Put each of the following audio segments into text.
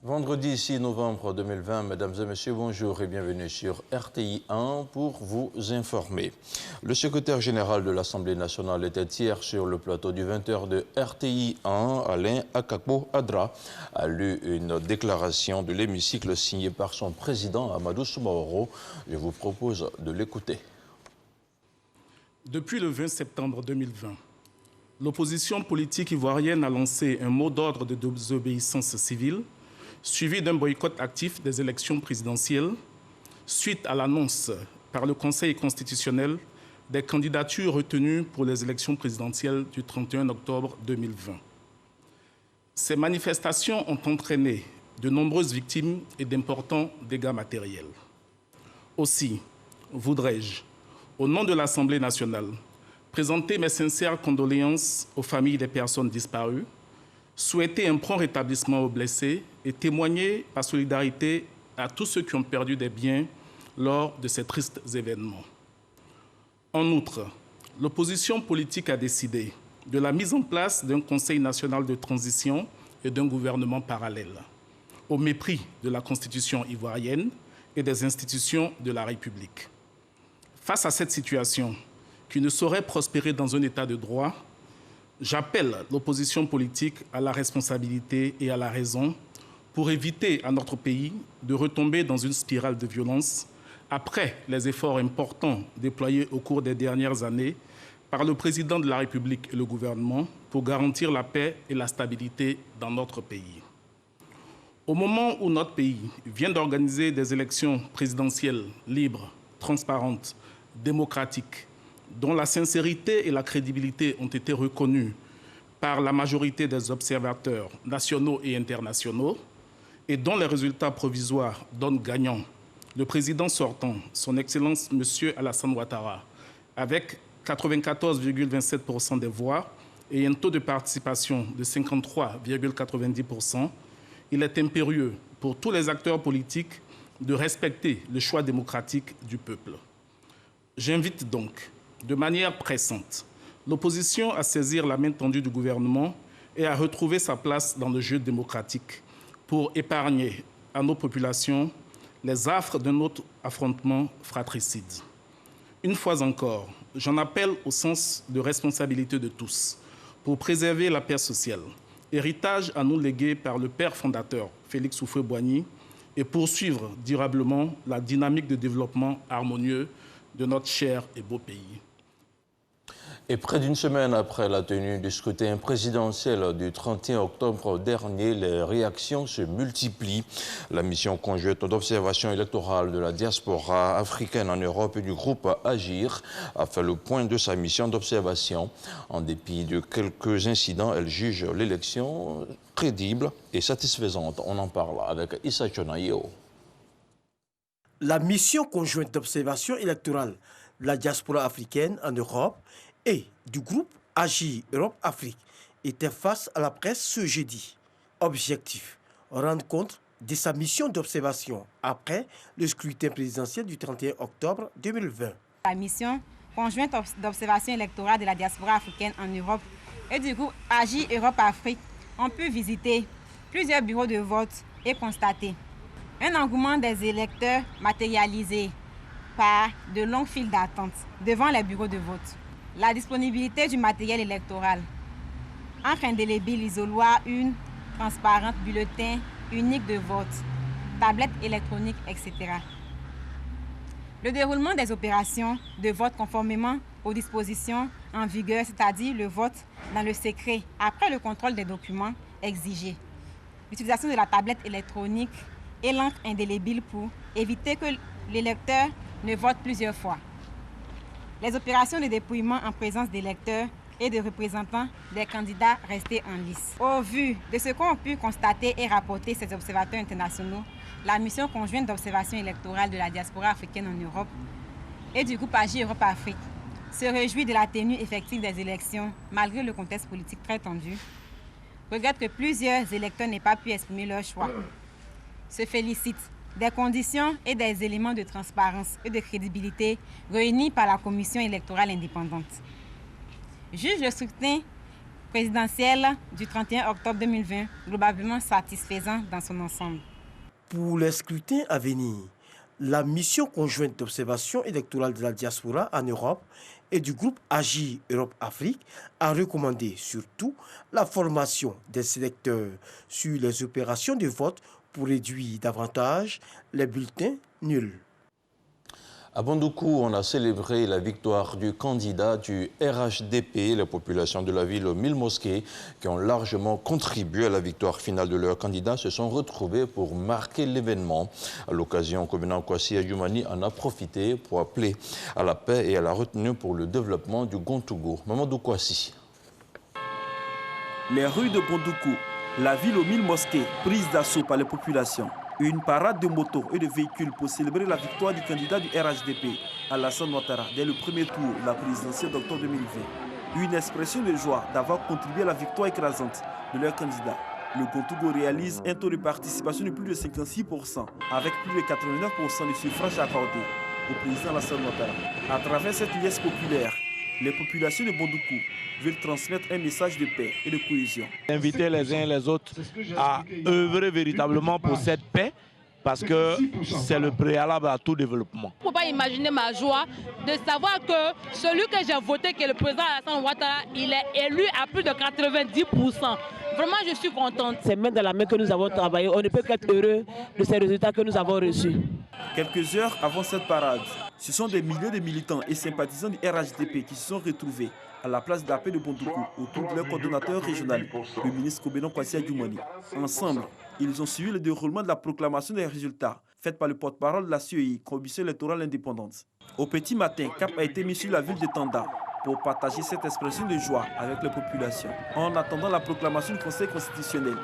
Vendredi 6 novembre 2020, mesdames et messieurs, bonjour et bienvenue sur RTI 1 pour vous informer. Le secrétaire général de l'Assemblée nationale était hier sur le plateau du 20h de RTI 1, Alain Akakpo-Adra, a lu une déclaration de l'hémicycle signée par son président Amadou Soumaoro. Je vous propose de l'écouter. Depuis le 20 septembre 2020, l'opposition politique ivoirienne a lancé un mot d'ordre de désobéissance civile suivi d'un boycott actif des élections présidentielles suite à l'annonce par le Conseil constitutionnel des candidatures retenues pour les élections présidentielles du 31 octobre 2020. Ces manifestations ont entraîné de nombreuses victimes et d'importants dégâts matériels. Aussi, voudrais-je, au nom de l'Assemblée nationale, présenter mes sincères condoléances aux familles des personnes disparues, souhaiter un prompt rétablissement aux blessés et témoigner ma solidarité à tous ceux qui ont perdu des biens lors de ces tristes événements. En outre, l'opposition politique a décidé de la mise en place d'un Conseil national de transition et d'un gouvernement parallèle, au mépris de la Constitution ivoirienne et des institutions de la République. Face à cette situation, qui ne saurait prospérer dans un État de droit, j'appelle l'opposition politique à la responsabilité et à la raison pour éviter à notre pays de retomber dans une spirale de violence après les efforts importants déployés au cours des dernières années par le président de la République et le gouvernement pour garantir la paix et la stabilité dans notre pays. Au moment où notre pays vient d'organiser des élections présidentielles libres, transparentes, démocratiques, dont la sincérité et la crédibilité ont été reconnues par la majorité des observateurs nationaux et internationaux et dont les résultats provisoires donnent gagnant le président sortant, son Excellence M. Alassane Ouattara, avec 94,27% des voix et un taux de participation de 53,90%, il est impérieux pour tous les acteurs politiques de respecter le choix démocratique du peuple. J'invite donc de manière pressante l'opposition à saisir la main tendue du gouvernement et à retrouver sa place dans le jeu démocratique pour épargner à nos populations les affres d'un autre affrontement fratricide. Une fois encore, j'en appelle au sens de responsabilité de tous pour préserver la paix sociale, héritage à nous légué par le père fondateur Félix Houphouët-Boigny, et poursuivre durablement la dynamique de développement harmonieux de notre cher et beau pays. Et près d'une semaine après la tenue du scrutin présidentiel du 31 octobre dernier, les réactions se multiplient. La mission conjointe d'observation électorale de la diaspora africaine en Europe et du groupe Agir a fait le point de sa mission d'observation. En dépit de quelques incidents, elle juge l'élection crédible et satisfaisante. On en parle avec Issa Chonaïo. La mission conjointe d'observation électorale de la diaspora africaine en Europe et du groupe Agir Europe-Afrique était face à la presse ce jeudi. Objectif, rendre compte de sa mission d'observation après le scrutin présidentiel du 31 octobre 2020. La mission conjointe d'observation électorale de la diaspora africaine en Europe et du groupe Agir Europe-Afrique ont pu visiter plusieurs bureaux de vote et constater un engouement des électeurs matérialisé par de longues files d'attente devant les bureaux de vote. La disponibilité du matériel électoral, encre indélébile, isoloir, urne transparente, bulletin unique de vote, tablette électronique, etc. Le déroulement des opérations de vote conformément aux dispositions en vigueur, c'est-à-dire le vote dans le secret après le contrôle des documents exigés. L'utilisation de la tablette électronique et l'encre indélébile pour éviter que l'électeur ne vote plusieurs fois. Les opérations de dépouillement en présence d'électeurs et de représentants des candidats restés en lice. Au vu de ce qu'ont pu constater et rapporter ces observateurs internationaux, la mission conjointe d'observation électorale de la diaspora africaine en Europe et du groupe Agir Europe-Afrique se réjouit de la tenue effective des élections malgré le contexte politique très tendu, regrette que plusieurs électeurs n'aient pas pu exprimer leur choix, se félicite des conditions et des éléments de transparence et de crédibilité réunis par la Commission électorale indépendante. Juge le scrutin présidentielle du 31 octobre 2020 globalement satisfaisant dans son ensemble. Pour les scrutins à venir, la mission conjointe d'observation électorale de la diaspora en Europe et du groupe Agir Europe-Afrique a recommandé surtout la formation des sélecteurs sur les opérations de vote pour réduire davantage les bulletins nuls. À Bandoukou, on a célébré la victoire du candidat du RHDP. Les populations de la ville aux 1000 mosquées qui ont largement contribué à la victoire finale de leur candidat se sont retrouvées pour marquer l'événement. À l'occasion, Kobenang Kwasi Adjumani en a profité pour appeler à la paix et à la retenue pour le développement du Gontougo. Mamadou Kwasi. Les rues de Bandoukou, la ville aux 1000 mosquées, prise d'assaut par les populations. Une parade de motos et de véhicules pour célébrer la victoire du candidat du RHDP, Alassane Ouattara, dès le premier tour de la présidentielle d'octobre 2020. Une expression de joie d'avoir contribué à la victoire écrasante de leur candidat. Le Gontougo réalise un taux de participation de plus de 56%, avec plus de 89% de suffrages accordés au président Alassane Ouattara. À travers cette liesse populaire, les populations de Bandoukou veulent transmettre un message de paix et de cohésion. Inviter les uns et les autres à œuvrer véritablement pour cette paix, parce que c'est le préalable à tout développement. Il ne faut pas imaginer ma joie de savoir que celui que j'ai voté, qui est le président Alassane Ouattara, il est élu à plus de 90%. Vraiment, je suis contente. C'est main dans la main que nous avons travaillé. On ne peut qu'être heureux de ces résultats que nous avons reçus. Quelques heures avant cette parade, ce sont des milliers de militants et sympathisants du RHDP qui se sont retrouvés à la place de la paix de Bandoukou autour de leur coordonnateur régional, le ministre Kobenang Kwasi Adjumani. Ensemble, ils ont suivi le déroulement de la proclamation des résultats faite par le porte-parole de la CEI, Commission électorale indépendante. Au petit matin, cap a été mis sur la ville de Tanda pour partager cette expression de joie avec les populations. En attendant la proclamation du Conseil constitutionnel,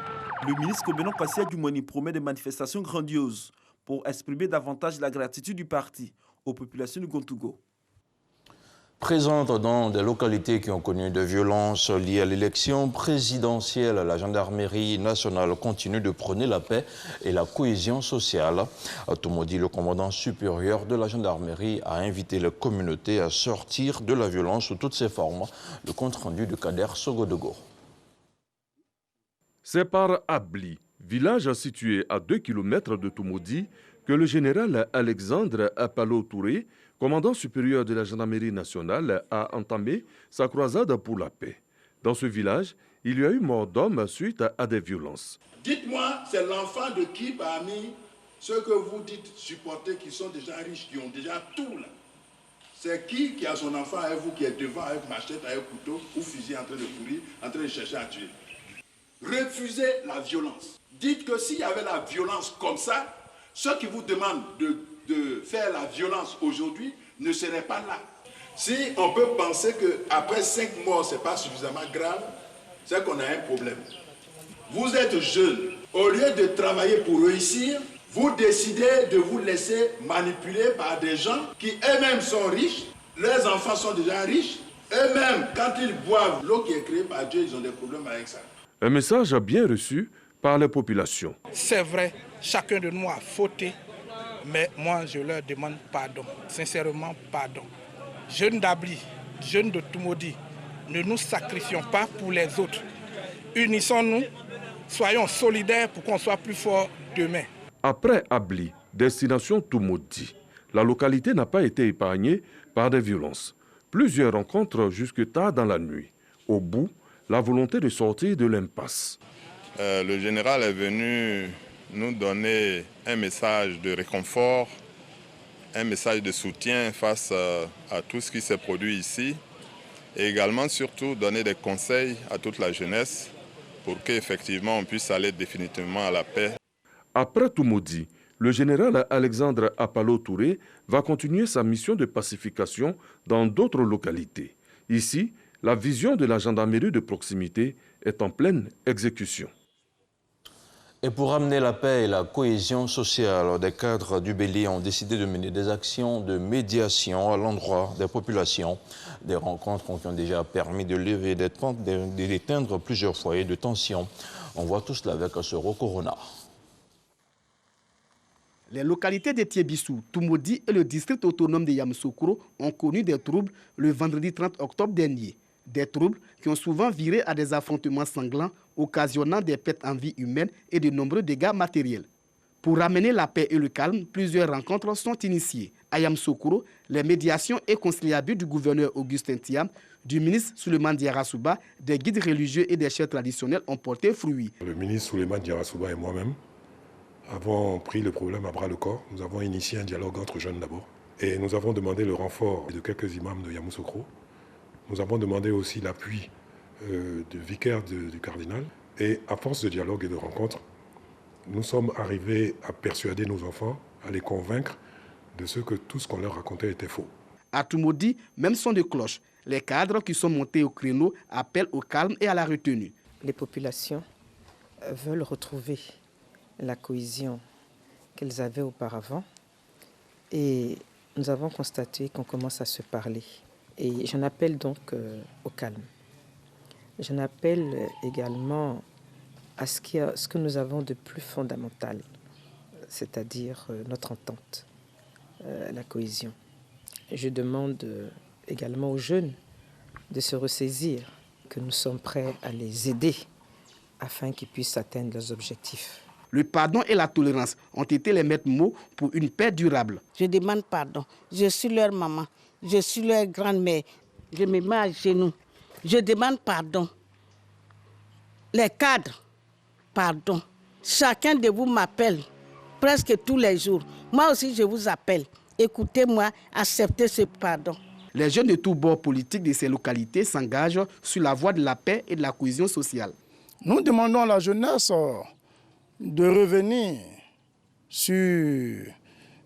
le ministre Kobenang Kwasi Adjumani promet des manifestations grandioses pour exprimer davantage la gratitude du parti aux populations du Gontougo. Présente dans des localités qui ont connu des violences liées à l'élection présidentielle, la gendarmerie nationale continue de prôner la paix et la cohésion sociale. Toumoudi, le commandant supérieur de la gendarmerie, a invité les communautés à sortir de la violence sous toutes ses formes. Le compte rendu de Kader Sogodogo. C'est par Abli, village situé à 2 km de Toumoudi, que le général Alexandre Apalo Touré, commandant supérieur de la gendarmerie nationale, a entamé sa croisade pour la paix. Dans ce village, il y a eu mort d'homme suite à des violences. Dites-moi, c'est l'enfant de qui parmi ceux que vous dites supporter, qui sont déjà riches, qui ont déjà tout là? C'est qui a son enfant avec vous, qui est devant avec machette, avec couteau ou fusil en train de courir, en train de chercher à tuer? Refusez la violence. Dites que s'il y avait la violence comme ça, ceux qui vous demandent de faire la violence aujourd'hui ne seraient pas là. Si on peut penser qu'après 5 morts, ce n'est pas suffisamment grave, c'est qu'on a un problème. Vous êtes jeunes. Au lieu de travailler pour réussir, vous décidez de vous laisser manipuler par des gens qui eux-mêmes sont riches. Leurs enfants sont déjà riches. Eux-mêmes, quand ils boivent l'eau qui est créée par Dieu, ils ont des problèmes avec ça. Un message bien reçu par les populations. C'est vrai, chacun de nous a fauté, mais moi je leur demande pardon, sincèrement pardon. Jeunes d'Abli, jeunes de Toumoudi, ne nous sacrifions pas pour les autres. Unissons-nous, soyons solidaires pour qu'on soit plus forts demain. Après Abli, destination Toumoudi, la localité n'a pas été épargnée par des violences. Plusieurs rencontres jusque tard dans la nuit. Au bout, la volonté de sortir de l'impasse. Le général est venu nous donner un message de réconfort, un message de soutien face à tout ce qui s'est produit ici, et également surtout donner des conseils à toute la jeunesse pour qu'effectivement on puisse aller définitivement à la paix. Après Toumoudi, le général Alexandre Apalo Touré va continuer sa mission de pacification dans d'autres localités. Ici, la vision de la gendarmerie de proximité est en pleine exécution. Et pour amener la paix et la cohésion sociale, des cadres du Bélier ont décidé de mener des actions de médiation à l'endroit des populations. Des rencontres qui ont déjà permis de lever des tentes, d'éteindre plusieurs foyers de tension. On voit tout cela avec Asoro Corona. Les localités de Tiébissou, Toumoudi et le district autonome de Yamoussoukro ont connu des troubles le vendredi 30 octobre dernier. Des troubles qui ont souvent viré à des affrontements sanglants, occasionnant des pertes en vie humaine et de nombreux dégâts matériels. Pour ramener la paix et le calme, plusieurs rencontres sont initiées. À Yamoussoukro, les médiations et conciliabules du gouverneur Augustin Thiam, du ministre Souleymane Diarra-Souba, des guides religieux et des chefs traditionnels ont porté fruit. Le ministre Souleymane Diarra-Souba et moi-même avons pris le problème à bras le corps. Nous avons initié un dialogue entre jeunes d'abord. Et nous avons demandé le renfort de quelques imams de Yamoussoukro. Nous avons demandé aussi l'appui du vicaire du cardinal. Et à force de dialogue et de rencontres, nous sommes arrivés à persuader nos enfants, à les convaincre de tout ce qu'on leur racontait était faux. À Toumoudi, même son de cloche, les cadres qui sont montés au créneau appellent au calme et à la retenue. Les populations veulent retrouver la cohésion qu'elles avaient auparavant et nous avons constaté qu'on commence à se parler. Et j'en appelle donc au calme. J'en appelle également à ce que nous avons de plus fondamental, c'est-à-dire notre entente, la cohésion. Je demande également aux jeunes de se ressaisir, que nous sommes prêts à les aider afin qu'ils puissent atteindre leurs objectifs. Le pardon et la tolérance ont été les maîtres mots pour une paix durable. Je demande pardon. Je suis leur maman. Je suis leur grand-mère. Je me mets à genoux. Je demande pardon. Les cadres, pardon. Chacun de vous m'appelle presque tous les jours. Moi aussi, je vous appelle. Écoutez-moi, acceptez ce pardon. Les jeunes de tous bords politiques de ces localités s'engagent sur la voie de la paix et de la cohésion sociale. Nous demandons à la jeunesse de revenir sur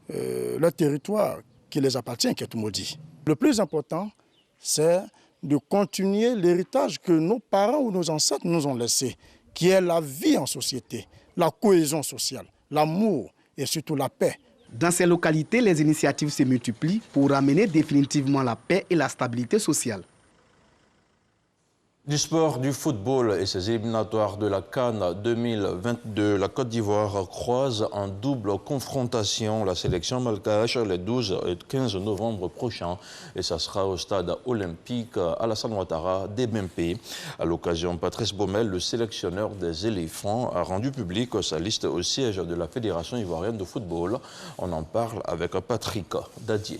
le territoire qui les appartient, qui est Toumoudi. Le plus important, c'est de continuer l'héritage que nos parents ou nos ancêtres nous ont laissé, qui est la vie en société, la cohésion sociale, l'amour et surtout la paix. Dans ces localités, les initiatives se multiplient pour ramener définitivement la paix et la stabilité sociale. Du sport, du football et ses éliminatoires de la CAN 2022, la Côte d'Ivoire croise en double confrontation la sélection malgache les 12 et 15 novembre prochains. Et ça sera au stade olympique Alassane Ouattara d'Ebempe. À l'occasion, Patrice Baumel, le sélectionneur des éléphants, a rendu public sa liste au siège de la Fédération ivoirienne de football. On en parle avec Patrick Dadier.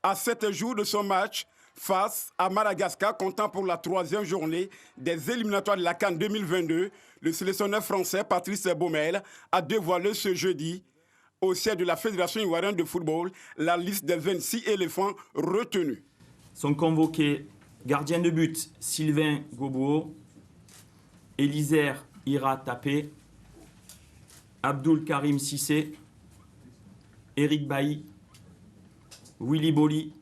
À 7 jours de son match, face à Madagascar, comptant pour la 3e journée des éliminatoires de la CAN 2022, le sélectionneur français Patrice Baumel a dévoilé ce jeudi au siège de la Fédération ivoirienne de football la liste des 26 éléphants retenus. Sont convoqués gardien de but Sylvain Gobo, Élisère Ira Tapé, Abdul Karim Sissé, Eric Bailly, Willy Boli,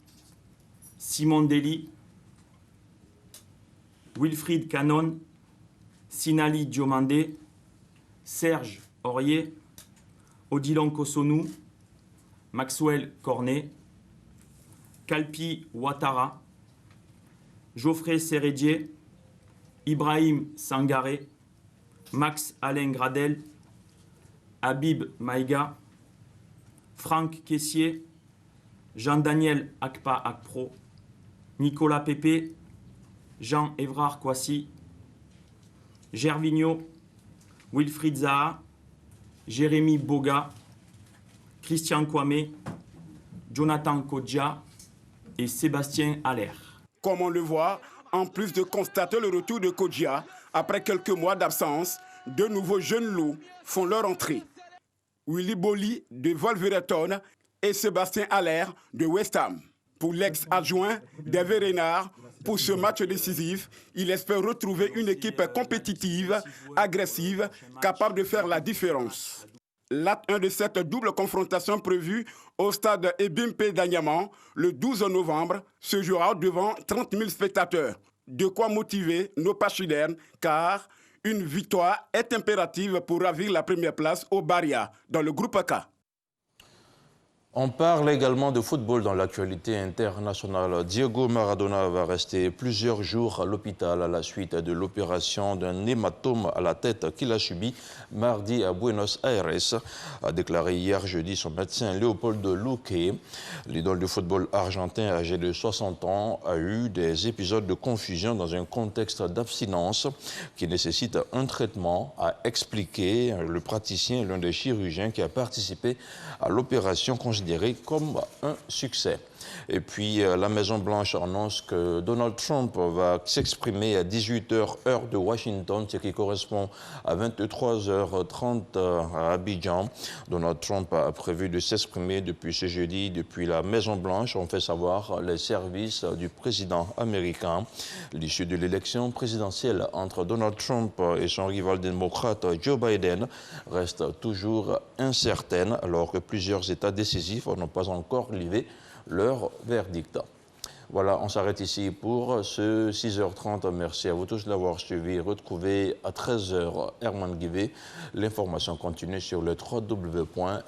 Simon Deli, Wilfried Canon, Sinali Diomandé, Serge Aurier, Odilon Kosonou, Maxwell Cornet, Kalpi Ouattara, Geoffrey Sérédier, Ibrahim Sangaré, Max Alain Gradel, Habib Maïga, Franck Kessier, Jean-Daniel Akpa Akpro, Nicolas Pépé, Jean-Évrard Kouassi, Gervinho, Wilfried Zaha, Jérémy Boga, Christian Kwame, Jonathan Kodja et Sébastien Aller. Comme on le voit, en plus de constater le retour de Kodja, après quelques mois d'absence, de nouveaux jeunes loups font leur entrée. Willy Boli de Wolverhampton et Sébastien Aller de West Ham. Pour l'ex-adjoint David Renard, pour ce match décisif, il espère retrouver une équipe compétitive, agressive, capable de faire la différence. L'acte 1 de cette double confrontation prévue au stade Ebimpe d'Agnaman le 12 novembre se jouera devant 30 000 spectateurs. De quoi motiver nos Pachidernes, car une victoire est impérative pour ravir la première place au Baria, dans le groupe K. On parle également de football dans l'actualité internationale. Diego Maradona va rester plusieurs jours à l'hôpital à la suite de l'opération d'un hématome à la tête qu'il a subi mardi à Buenos Aires, a déclaré hier jeudi son médecin Leopoldo Luque. L'idole du football argentin âgé de 60 ans a eu des épisodes de confusion dans un contexte d'abstinence qui nécessite un traitement, a expliqué le praticien, l'un des chirurgiens qui a participé à l'opération considérée comme un succès. Et puis, la Maison-Blanche annonce que Donald Trump va s'exprimer à 18h heure de Washington, ce qui correspond à 23h30 à Abidjan. Donald Trump a prévu de s'exprimer depuis ce jeudi. Depuis la Maison-Blanche, on fait savoir les services du président américain. L'issue de l'élection présidentielle entre Donald Trump et son rival démocrate Joe Biden reste toujours incertaine, alors que plusieurs États décisifs n'ont pas encore livré leur verdict. Voilà, on s'arrête ici pour ce 6h30. Merci à vous tous de l'avoir suivi. Retrouvez à 13h Herman Guivet. L'information continue sur le www.rti.ci.